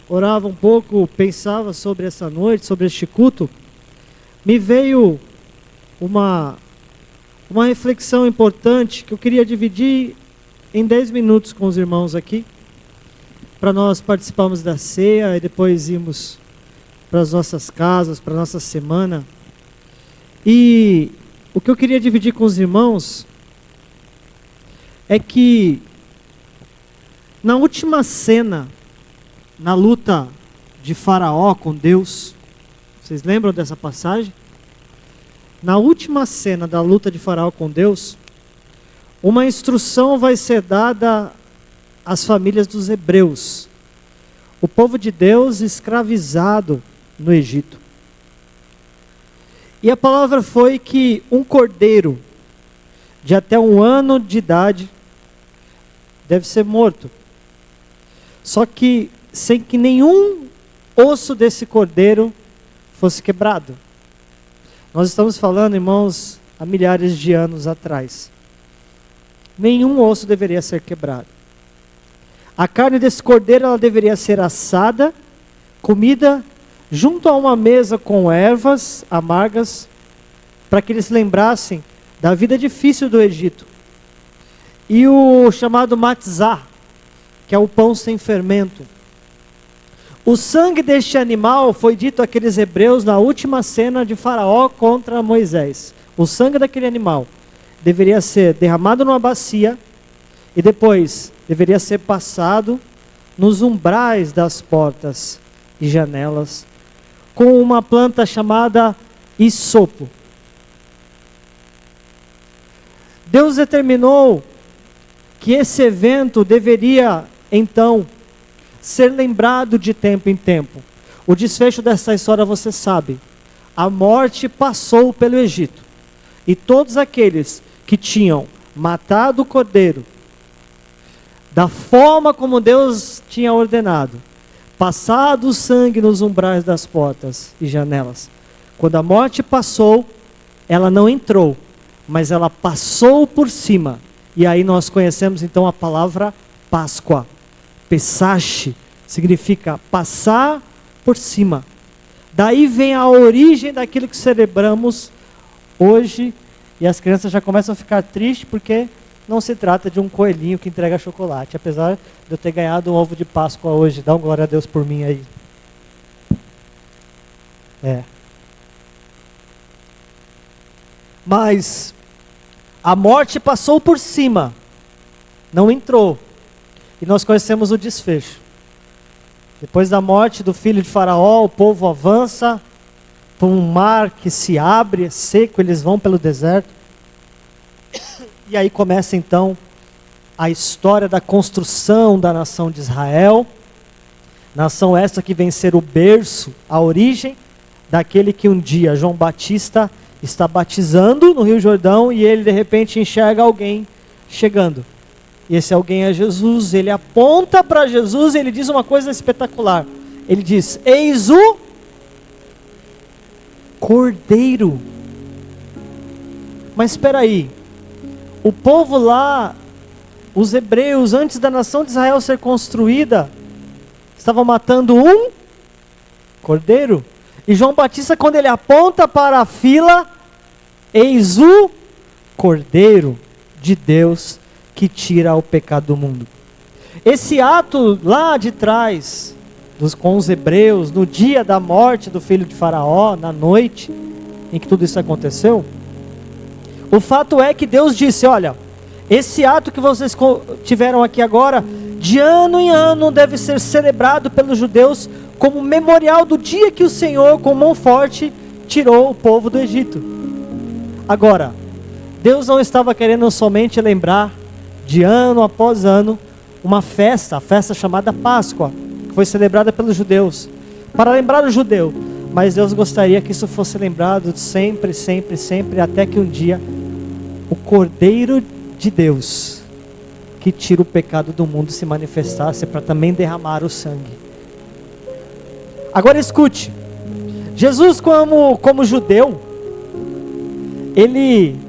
Orava um pouco, pensava sobre essa noite, sobre este culto, me veio uma reflexão importante que eu queria dividir em 10 minutos com os irmãos aqui, para nós participarmos da ceia e depois irmos para as nossas casas, para a nossa semana. E o que eu queria dividir com os irmãos é que na última cena, na luta de Faraó com Deus, vocês lembram dessa passagem? Na última cena da luta de Faraó com Deus, uma instrução vai ser dada às famílias dos hebreus, o povo de Deus escravizado no Egito. E a palavra foi que um cordeiro de até 1 ano de idade deve ser morto. Só que sem que nenhum osso desse cordeiro fosse quebrado. Nós estamos falando, irmãos, há milhares de anos atrás. Nenhum osso deveria ser quebrado. A carne desse cordeiro ela deveria ser assada, comida junto a uma mesa com ervas amargas, para que eles se lembrassem da vida difícil do Egito. E o chamado matzah, que é o pão sem fermento. O sangue deste animal foi dito àqueles hebreus na última cena de Faraó contra Moisés. O sangue daquele animal deveria ser derramado numa bacia e depois deveria ser passado nos umbrais das portas e janelas com uma planta chamada hisopo. Deus determinou que esse evento deveria, então, ser lembrado de tempo em tempo. O desfecho dessa história você sabe. A morte passou pelo Egito. E todos aqueles que tinham matado o cordeiro, da forma como Deus tinha ordenado, passado o sangue nos umbrais das portas e janelas, quando a morte passou, ela não entrou, mas ela passou por cima. E aí nós conhecemos então a palavra Páscoa. Pesach significa passar por cima. Daí vem a origem daquilo que celebramos hoje. E as crianças já começam a ficar tristes porque não se trata de um coelhinho que entrega chocolate. Apesar de eu ter ganhado um ovo de Páscoa hoje. Dá uma glória a Deus por mim aí. Mas a morte passou por cima. Não entrou. E nós conhecemos o desfecho. Depois da morte do filho de Faraó, o povo avança por um mar que se abre, é seco, eles vão pelo deserto. E aí começa então a história da construção da nação de Israel. Nação essa que vem ser o berço, a origem daquele que um dia João Batista está batizando no Rio Jordão e ele de repente enxerga alguém chegando. E esse alguém é Jesus. Ele aponta para Jesus e ele diz uma coisa espetacular. Ele diz: eis o Cordeiro. Mas espera aí. O povo lá, os hebreus, antes da nação de Israel ser construída, estavam matando um cordeiro. E João Batista, quando ele aponta para a fila, eis o Cordeiro de Deus que tira o pecado do mundo. Esse ato lá de trás, com os hebreus, no dia da morte do filho de Faraó, na noite em que tudo isso aconteceu, o fato é que Deus disse: olha, esse ato que vocês tiveram aqui agora, de ano em ano deve ser celebrado pelos judeus como memorial do dia que o Senhor, com mão forte, tirou o povo do Egito. Agora, Deus não estava querendo somente lembrar de ano após ano, uma festa, a festa chamada Páscoa, que foi celebrada pelos judeus, para lembrar o judeu, mas Deus gostaria que isso fosse lembrado sempre, sempre, sempre, até que um dia, o Cordeiro de Deus, que tira o pecado do mundo, se manifestasse para também derramar o sangue. Agora escute, Jesus como judeu, ele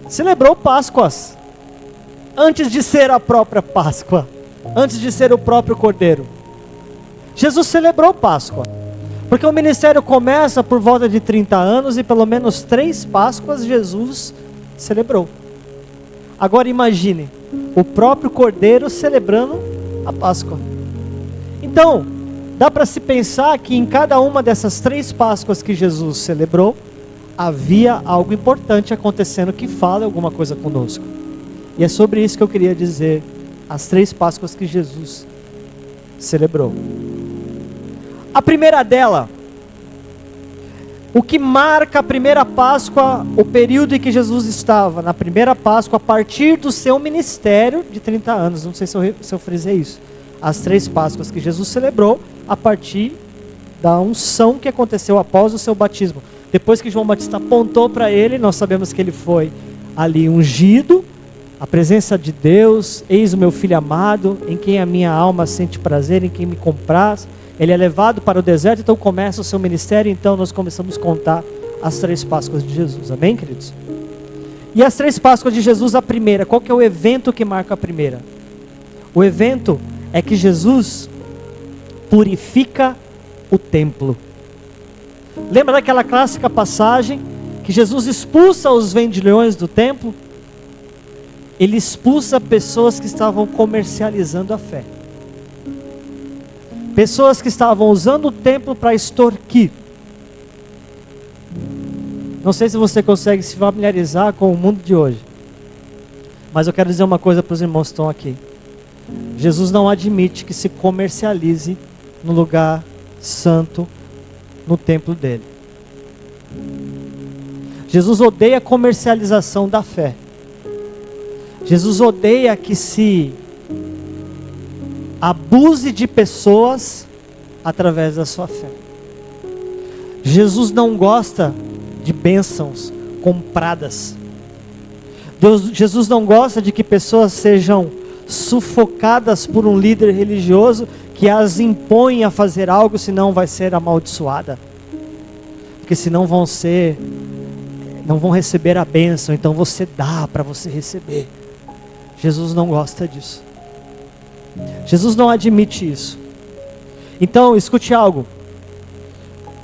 celebrou Páscoas, antes de ser a própria Páscoa, antes de ser o próprio Cordeiro. Jesus celebrou Páscoa. Porque o ministério começa por volta de 30 anos e pelo menos 3 Páscoas Jesus celebrou. Agora imagine, o próprio Cordeiro celebrando a Páscoa. Então, dá para se pensar que em cada uma dessas 3 Páscoas que Jesus celebrou, havia algo importante acontecendo que fala alguma coisa conosco. E é sobre isso que eu queria dizer, as 3 Páscoas que Jesus celebrou. A primeira dela, o que marca a primeira Páscoa, o período em que Jesus estava na primeira Páscoa, a partir do seu ministério de 30 anos, não sei se eu frisei isso, as 3 Páscoas que Jesus celebrou, a partir da unção que aconteceu após o seu batismo. Depois que João Batista apontou para ele, nós sabemos que ele foi ali ungido, a presença de Deus, eis o meu filho amado, em quem a minha alma sente prazer, em quem me compraz. Ele é levado para o deserto, então começa o seu ministério, então nós começamos a contar as 3 Páscoas de Jesus, amém, queridos? E as 3 Páscoas de Jesus, a primeira, qual que é o evento que marca a primeira? O evento é que Jesus purifica o templo. Lembra daquela clássica passagem que Jesus expulsa os vendilhões do templo? Ele expulsa pessoas que estavam comercializando a fé. Pessoas que estavam usando o templo para extorquir. Não sei se você consegue se familiarizar com o mundo de hoje. Mas eu quero dizer uma coisa para os irmãos que estão aqui. Jesus não admite que se comercialize no lugar santo, no templo dele. Jesus odeia a comercialização da fé. Jesus odeia que se abuse de pessoas através da sua fé. Jesus não gosta de bênçãos compradas. Jesus não gosta de que pessoas sejam sufocadas por um líder religioso que as impõe a fazer algo, senão vai ser amaldiçoada. Porque senão não vão receber a bênção, então você dá para você receber. Jesus não gosta disso. Jesus não admite isso. Então, escute algo.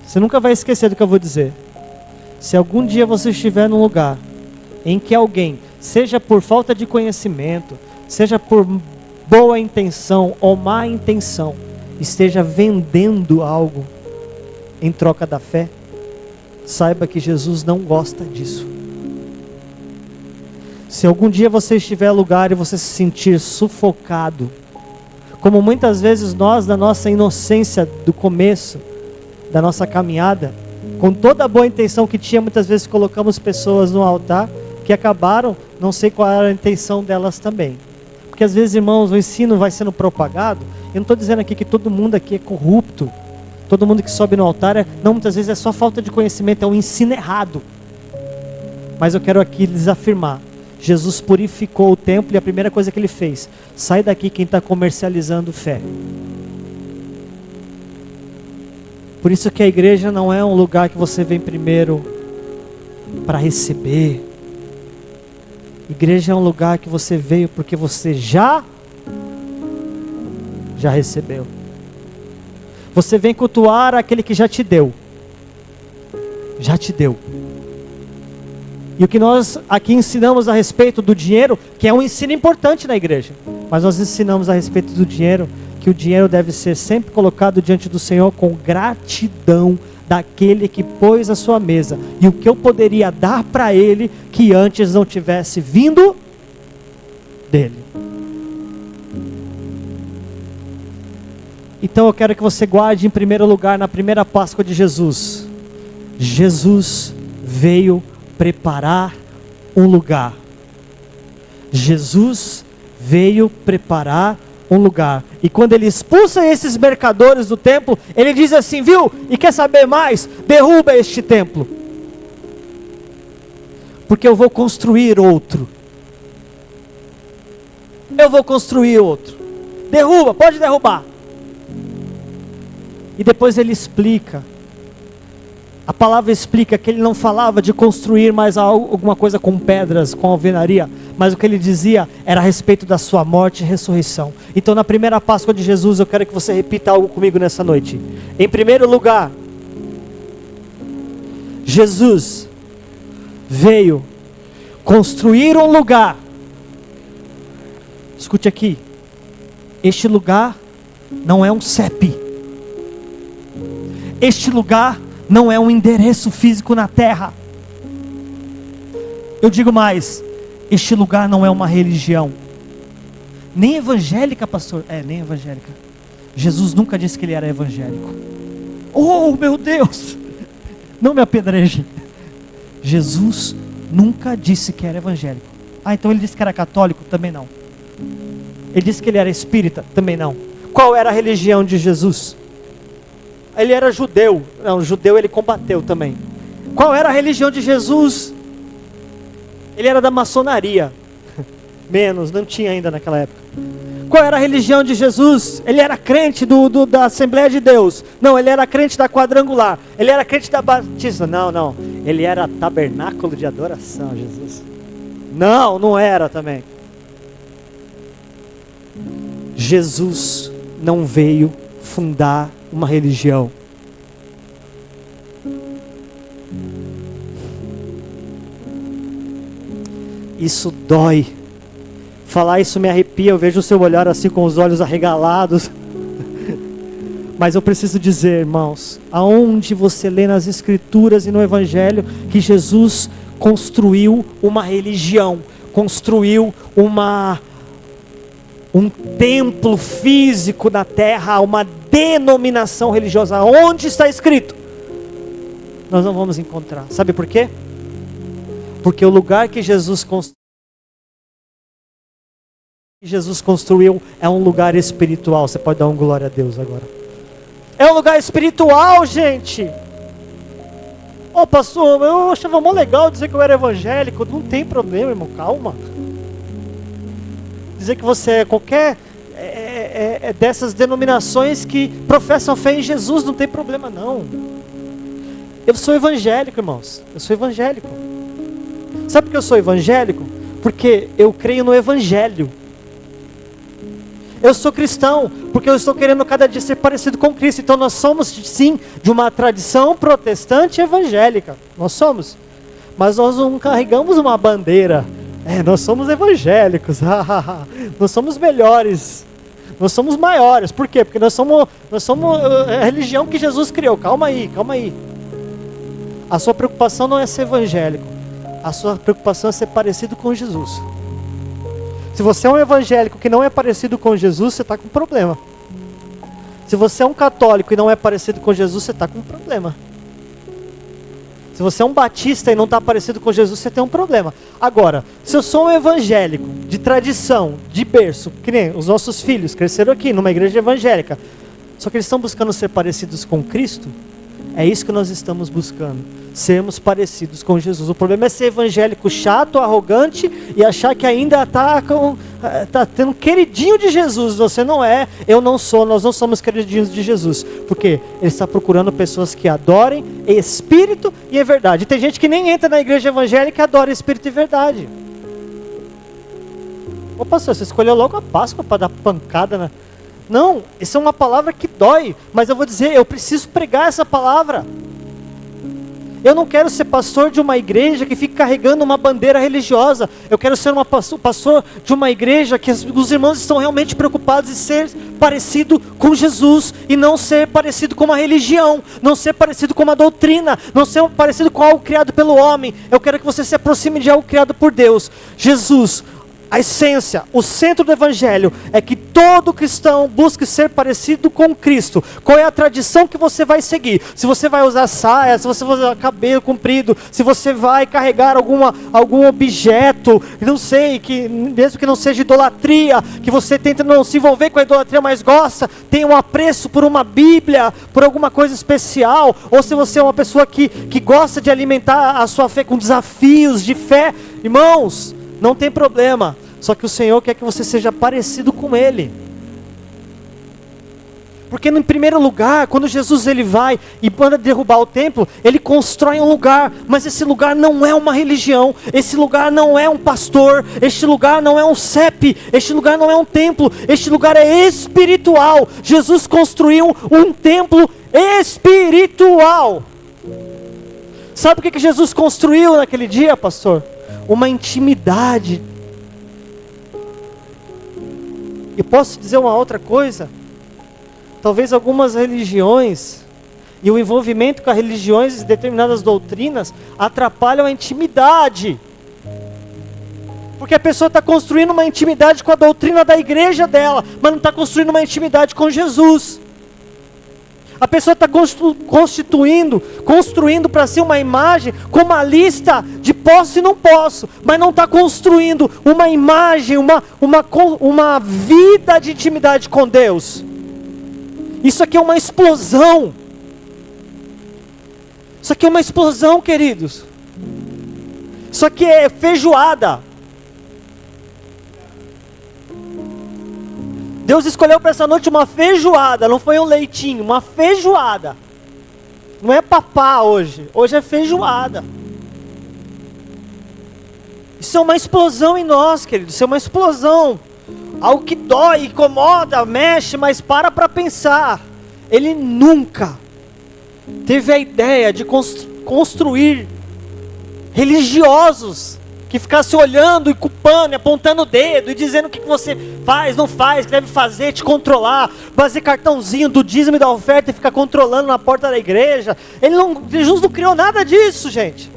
Você nunca vai esquecer do que eu vou dizer. Se algum dia você estiver num lugar em que alguém, seja por falta de conhecimento, seja por boa intenção ou má intenção, esteja vendendo algo em troca da fé, saiba que Jesus não gosta disso. Se algum dia você estiver em lugar e você se sentir sufocado, como muitas vezes nós, na nossa inocência do começo da nossa caminhada, com toda a boa intenção que tinha, muitas vezes colocamos pessoas no altar que acabaram, não sei qual era a intenção delas também. Porque às vezes, irmãos, o ensino vai sendo propagado. Eu não estou dizendo aqui que todo mundo aqui é corrupto, todo mundo que sobe no altar, não, muitas vezes é só falta de conhecimento, é um ensino errado. Mas eu quero aqui lhes afirmar, Jesus purificou o templo e a primeira coisa que ele fez, sai daqui quem está comercializando fé. Por isso que a igreja não é um lugar que você vem primeiro para receber. Igreja é um lugar que você veio porque você já recebeu. Você vem cultuar aquele que já te deu. Já te deu. E o que nós aqui ensinamos a respeito do dinheiro, que é um ensino importante na igreja, mas nós ensinamos a respeito do dinheiro, que o dinheiro deve ser sempre colocado diante do Senhor com gratidão daquele que pôs a sua mesa. E o que eu poderia dar para ele que antes não tivesse vindo dele. Então eu quero que você guarde em primeiro lugar, na primeira Páscoa de Jesus. Jesus veio preparar um lugar. Jesus veio preparar um lugar. E quando ele expulsa esses mercadores do templo, ele diz assim, viu? E quer saber mais? Derruba este templo. Porque eu vou construir outro. Eu vou construir outro. Derruba, pode derrubar. E depois ele explica A palavra explica que ele não falava de construir mais alguma coisa com pedras, com alvenaria, mas o que ele dizia era a respeito da sua morte e ressurreição. Então, na primeira Páscoa de Jesus, eu quero que você repita algo comigo nessa noite. Em primeiro lugar, Jesus veio construir um lugar. Escute aqui. Este lugar não é um CEP. Este lugar não é um endereço físico na terra. Eu digo mais, este lugar não é uma religião. Nem evangélica, pastor. Nem evangélica. Jesus nunca disse que ele era evangélico. Oh, meu Deus! Não me apedreje. Jesus nunca disse que era evangélico. Então ele disse que era católico? Também não. Ele disse que ele era espírita? Também não. Qual era a religião de Jesus? Ele era judeu. Não, judeu ele combateu também. Qual era a religião de Jesus? Ele era da maçonaria. Menos, não tinha ainda naquela época. Qual era a religião de Jesus? Ele era crente da Assembleia de Deus. Não, ele era crente da Quadrangular. Ele era crente da Batista. Não. Ele era tabernáculo de adoração, Jesus. Não era também. Jesus não veio fundar uma religião. Isso dói. Falar isso me arrepia, eu vejo o seu olhar assim com os olhos arregalados. Mas eu preciso dizer, irmãos, aonde você lê nas Escrituras e no Evangelho que Jesus construiu uma religião, construiu um templo físico na terra, uma denominação religiosa. Onde está escrito? Nós não vamos encontrar. Sabe por quê? Porque o lugar que Jesus construiu é um lugar espiritual. Você pode dar um glória a Deus agora. É um lugar espiritual, gente. Pastor, eu achava mó legal dizer que eu era evangélico. Não tem problema, irmão, calma. Dizer que você é qualquer dessas denominações que professam fé em Jesus, não tem problema não. Eu sou evangélico, irmãos. Eu sou evangélico. Sabe por que eu sou evangélico? Porque eu creio no Evangelho. Eu sou cristão porque eu estou querendo cada dia ser parecido com Cristo. Então nós somos sim de uma tradição protestante evangélica. Nós somos. Mas nós não carregamos uma bandeira. Nós somos evangélicos. Nós somos melhores. Nós somos maiores. Por quê? Porque nós somos a religião que Jesus criou. Calma aí. A sua preocupação não é ser evangélico. A sua preocupação é ser parecido com Jesus. Se você é um evangélico que não é parecido com Jesus, você está com problema. Se você é um católico e não é parecido com Jesus, você está com problema. Se você é um batista e não está parecido com Jesus, você tem um problema. Agora, se eu sou um evangélico de tradição, de berço, que nem os nossos filhos cresceram aqui numa igreja evangélica, só que eles estão buscando ser parecidos com Cristo, é isso que nós estamos buscando, sermos parecidos com Jesus. O problema é ser evangélico chato, arrogante e achar que ainda está tendo um queridinho de Jesus. Você não é, eu não sou, nós não somos queridinhos de Jesus, porque Ele está procurando pessoas que adorem Espírito e em verdade. E tem gente que nem entra na igreja evangélica e adora Espírito e verdade. Ô pastor, você escolheu logo a Páscoa para dar pancada na... Não, isso é uma palavra que dói, mas eu vou dizer, eu preciso pregar essa palavra. Eu não quero ser pastor de uma igreja que fica carregando uma bandeira religiosa. Eu quero ser pastor de uma igreja que os irmãos estão realmente preocupados em ser parecido com Jesus e não ser parecido com uma religião, não ser parecido com uma doutrina, não ser parecido com algo criado pelo homem. Eu quero que você se aproxime de algo criado por Deus. Jesus, a essência, o centro do evangelho é que todo cristão busque ser parecido com Cristo. Qual é a tradição que você vai seguir? Se você vai usar saia, se você vai usar cabelo comprido, se você vai carregar algum objeto, não sei, que mesmo que não seja idolatria, que você tenta não se envolver com a idolatria, mas gosta, tem um apreço por uma Bíblia, por alguma coisa especial, ou se você é uma pessoa que gosta de alimentar a sua fé com desafios de fé, irmãos, não tem problema. Só que o Senhor quer que você seja parecido com Ele. Porque em primeiro lugar, quando Jesus ele vai e manda derrubar o templo, ele constrói um lugar, mas esse lugar não é uma religião, esse lugar não é um pastor, este lugar não é um CEP, este lugar não é um templo, este lugar é espiritual. Jesus construiu um templo espiritual. Sabe o que Jesus construiu naquele dia, pastor? Uma intimidade. E posso dizer uma outra coisa? Talvez algumas religiões e o envolvimento com as religiões e determinadas doutrinas atrapalham a intimidade. Porque a pessoa está construindo uma intimidade com a doutrina da igreja dela, mas não está construindo uma intimidade com Jesus. A pessoa está construindo para si uma imagem com uma lista de posso e não posso, mas não está construindo uma imagem, uma vida de intimidade com Deus. Isso aqui é uma explosão. Isso aqui é uma explosão, queridos. Isso aqui é feijoada. Deus escolheu para essa noite uma feijoada, não foi um leitinho, uma feijoada. Não é papá hoje, hoje é feijoada. Isso é uma explosão em nós, queridos, isso é uma explosão. Algo que dói, incomoda, mexe, mas para pensar. Ele nunca teve a ideia de construir religiosos que ficasse olhando e culpando, e apontando o dedo e dizendo o que você faz, não faz, que deve fazer, te controlar, fazer cartãozinho do dízimo e da oferta e ficar controlando na porta da igreja. Jesus não criou nada disso, gente.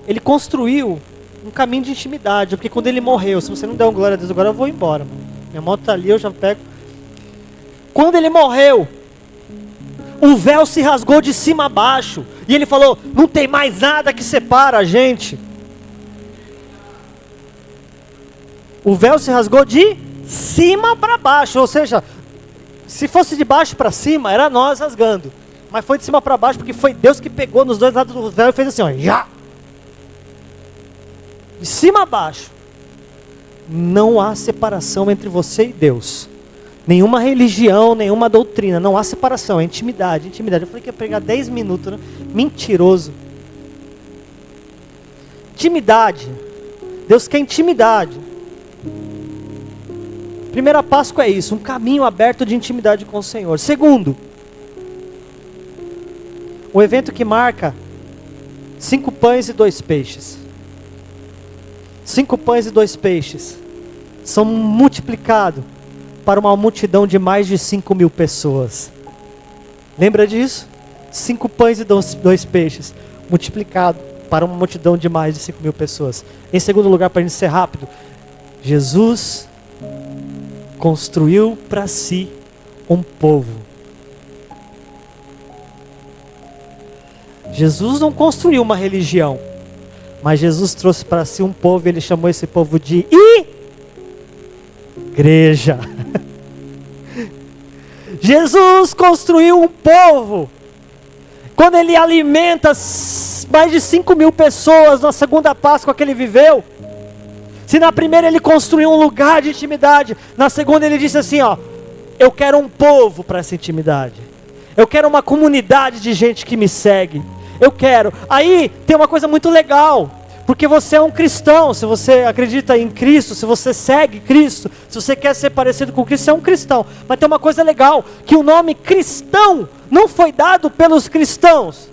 Ele construiu um caminho de intimidade, porque quando ele morreu, se você não der um glória a Deus agora, eu vou embora, mano. Minha moto está ali, eu já pego. Quando ele morreu, o véu se rasgou de cima a baixo, e ele falou, não tem mais nada que separa a gente. O véu se rasgou de cima para baixo, ou seja, se fosse de baixo para cima, era nós rasgando. Mas foi de cima para baixo, porque foi Deus que pegou nos dois lados do véu e fez assim, ó, já. De cima a baixo. Não há separação entre você e Deus. Nenhuma religião, nenhuma doutrina, não há separação, é intimidade, intimidade. Eu falei que ia pregar 10 minutos, né? Mentiroso. Intimidade. Deus quer intimidade. Primeira Páscoa é isso, um caminho aberto de intimidade com o Senhor. Segundo, o evento que marca 5 pães e 2 peixes. 5 pães e 2 peixes são multiplicados para uma multidão de mais de 5.000 pessoas. Lembra disso? 5 pães e 2 peixes multiplicado para uma multidão de mais de 5.000 pessoas. Em segundo lugar, para a gente ser rápido, Jesus construiu para si um povo. Jesus não construiu uma religião, mas Jesus trouxe para si um povo, e ele chamou esse povo de igreja. Jesus construiu um povo. Quando ele alimenta mais de 5.000 pessoas na segunda Páscoa que ele viveu, se na primeira ele construiu um lugar de intimidade, na segunda ele disse assim, ó, eu quero um povo para essa intimidade. Eu quero uma comunidade de gente que me segue. Eu quero. Aí tem uma coisa muito legal, porque você é um cristão, se você acredita em Cristo, se você segue Cristo, se você quer ser parecido com Cristo, você é um cristão. Mas tem uma coisa legal, que o nome cristão não foi dado pelos cristãos.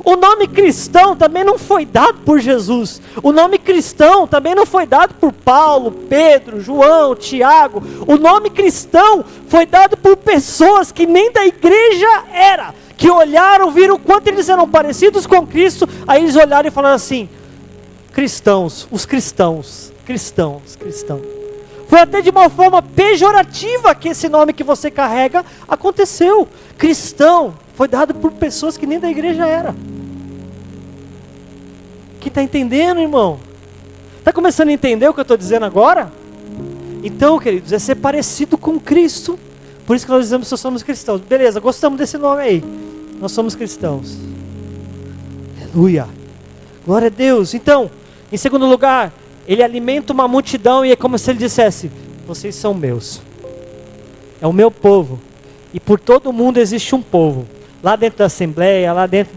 O nome cristão também não foi dado por Jesus. O nome cristão também não foi dado por Paulo, Pedro, João, Tiago. O nome cristão foi dado por pessoas que nem da igreja era, que olharam, viram quanto eles eram parecidos com Cristo, aí eles olharam e falaram assim, cristãos, os cristãos. Foi até de uma forma pejorativa que esse nome que você carrega aconteceu. Cristão foi dado por pessoas que nem da igreja era. Que está entendendo, irmão? Está começando a entender o que eu estou dizendo agora? Então, queridos, é ser parecido com Cristo. Por isso que nós dizemos que nós somos cristãos. Beleza, gostamos desse nome aí. Nós somos cristãos. Aleluia. Glória a Deus. Então, em segundo lugar, ele alimenta uma multidão e é como se ele dissesse, vocês são meus. É o meu povo. E por todo mundo existe um povo. Lá dentro da Assembleia, lá dentro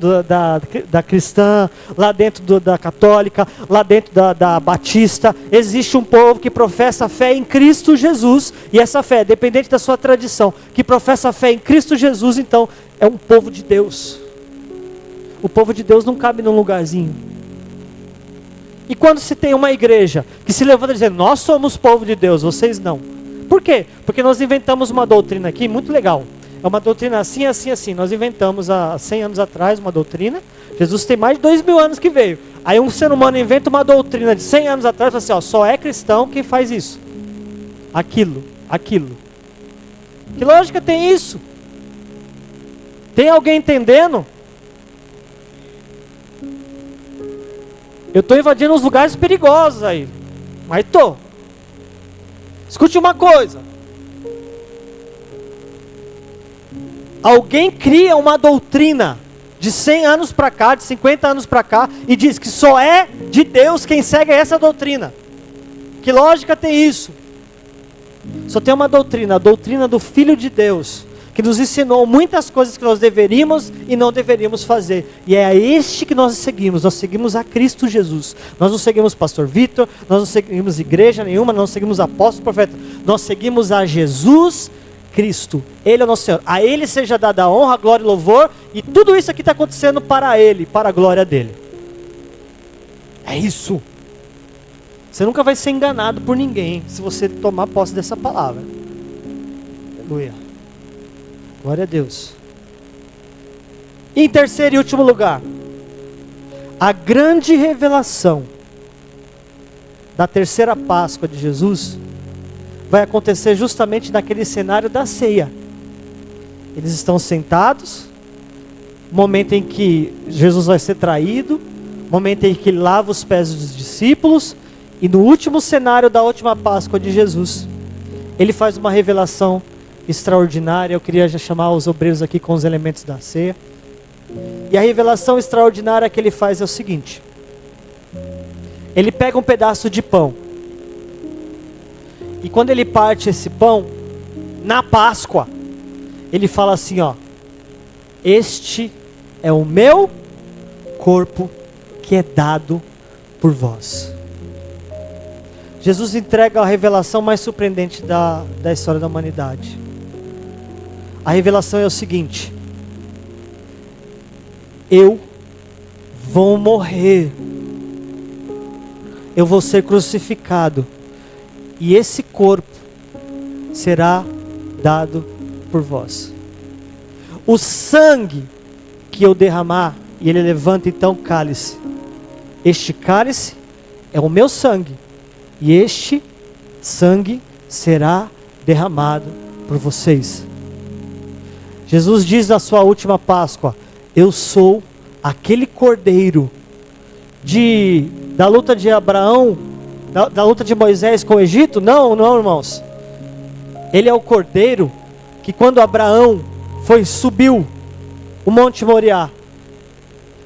da cristã, lá dentro da católica, lá dentro da batista, existe um povo que professa a fé em Cristo Jesus. E essa fé, dependente da sua tradição, que professa a fé em Cristo Jesus, então é um povo de Deus. O povo de Deus não cabe num lugarzinho. E quando se tem uma igreja que se levanta dizendo, nós somos povo de Deus, vocês não. Por quê? Porque nós inventamos uma doutrina aqui muito legal. É uma doutrina assim, assim, assim. Nós inventamos há 100 anos atrás uma doutrina. Jesus tem mais de 2000 anos que veio. Aí um ser humano inventa uma doutrina de 100 anos atrás e fala assim, ó, só é cristão quem faz isso. Aquilo. Que lógica tem isso? Tem alguém entendendo? Eu estou invadindo uns lugares perigosos aí. Mas estou. Escute uma coisa. Alguém cria uma doutrina de 100 anos para cá, de 50 anos para cá, e diz que só é de Deus quem segue essa doutrina. Que lógica tem isso? Só tem uma doutrina, a doutrina do Filho de Deus, que nos ensinou muitas coisas que nós deveríamos e não deveríamos fazer. E é a este que nós seguimos a Cristo Jesus. Nós não seguimos pastor Vitor, nós não seguimos igreja nenhuma, nós não seguimos apóstolo, profeta. Nós seguimos a Jesus Cristo. Ele é o nosso Senhor. A Ele seja dada a honra, glória e louvor. E tudo isso aqui está acontecendo para Ele, para a glória dEle. É isso. Você nunca vai ser enganado por ninguém se você tomar posse dessa palavra. Aleluia. Glória a Deus. E em terceiro e último lugar, a grande revelação da terceira Páscoa de Jesus vai acontecer justamente naquele cenário da ceia. Eles estão sentados, momento em que Jesus vai ser traído, momento em que ele lava os pés dos discípulos, e no último cenário da última Páscoa de Jesus, ele faz uma revelação extraordinária. Eu queria já chamar os obreiros aqui com os elementos da ceia. E a revelação extraordinária que ele faz é o seguinte: ele pega um pedaço de pão, e quando ele parte esse pão, na Páscoa, ele fala assim, ó: este é o meu corpo que é dado por vós. Jesus entrega a revelação mais surpreendente da história da humanidade. A revelação é o seguinte: eu vou morrer, eu vou ser crucificado, e esse corpo será dado por vós. O sangue que eu derramar, e ele levanta então o cálice. Este cálice é o meu sangue, e este sangue será derramado por vocês. Jesus diz na sua última Páscoa: eu sou aquele cordeiro da luta de Abraão, da luta de Moisés com o Egito. Não, irmãos. Ele é o cordeiro que quando Abraão subiu o Monte Moriá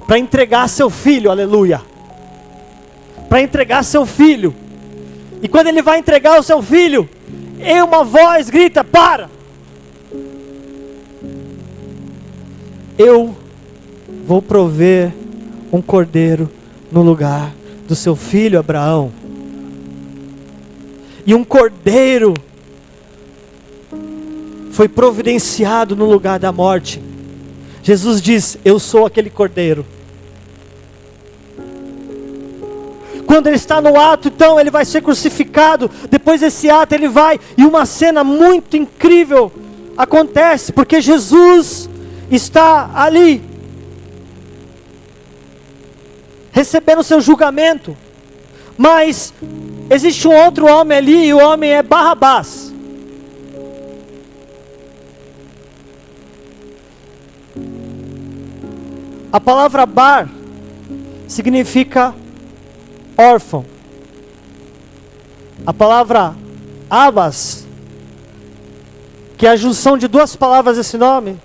para entregar seu filho, aleluia, para entregar seu filho, e quando ele vai entregar o seu filho, uma voz grita: para! Eu vou prover um cordeiro no lugar do seu filho Abraão. E um cordeiro foi providenciado no lugar da morte. Jesus diz: eu sou aquele cordeiro. Quando ele está no ato, então ele vai ser crucificado. Depois desse ato ele vai, e uma cena muito incrível acontece, porque Jesus está ali recebendo o seu julgamento. Mas existe um outro homem ali, e o homem é Barrabás. A palavra bar significa órfão. A palavra Abas, que é a junção de duas palavras desse nome,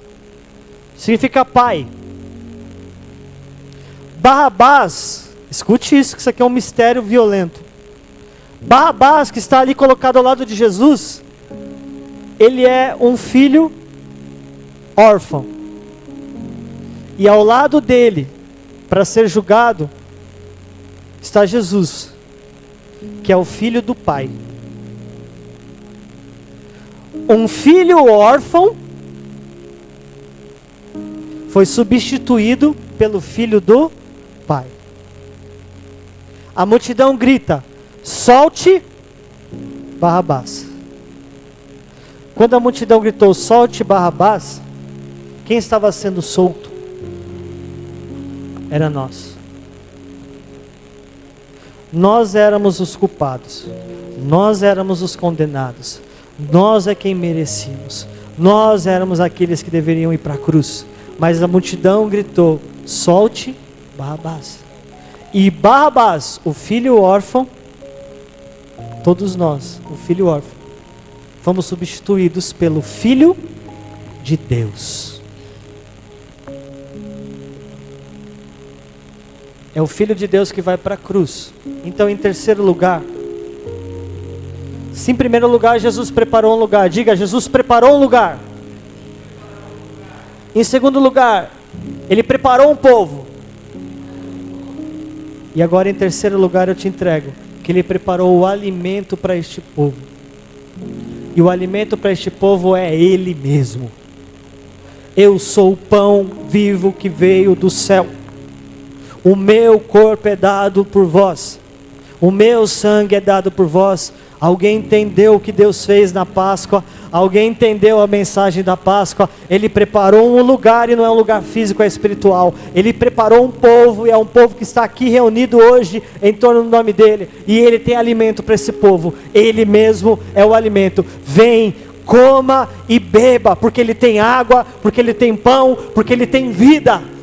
significa pai. Barrabás, escute isso, que isso aqui é um mistério violento. Barrabás, que está ali colocado ao lado de Jesus, ele é um filho órfão. E ao lado dele, para ser julgado, está Jesus, que é o filho do Pai. Um filho órfão foi substituído pelo filho do Pai. A multidão grita: solte Barrabás. Quando a multidão gritou: solte Barrabás, quem estava sendo solto era nós. Nós éramos os culpados. Nós éramos os condenados. Nós é quem merecíamos. Nós éramos aqueles que deveriam ir para a cruz. Mas a multidão gritou: solte Barrabás. E Barrabás, o filho órfão, todos nós, o filho órfão, fomos substituídos pelo Filho de Deus. É o Filho de Deus que vai para a cruz. Então, em terceiro lugar, se em primeiro lugar Jesus preparou um lugar, diga: Jesus preparou um lugar. Em segundo lugar, Ele preparou um povo. E agora em terceiro lugar eu te entrego que Ele preparou o alimento para este povo. E o alimento para este povo é Ele mesmo. Eu sou o pão vivo que veio do céu. O meu corpo é dado por vós. O meu sangue é dado por vós. Alguém entendeu o que Deus fez na Páscoa? Alguém entendeu a mensagem da Páscoa? Ele preparou um lugar, e não é um lugar físico, é espiritual. Ele preparou um povo, e é um povo que está aqui reunido hoje em torno do nome dele. E Ele tem alimento para esse povo. Ele mesmo é o alimento. Vem, coma e beba, porque Ele tem água, porque Ele tem pão, porque Ele tem vida.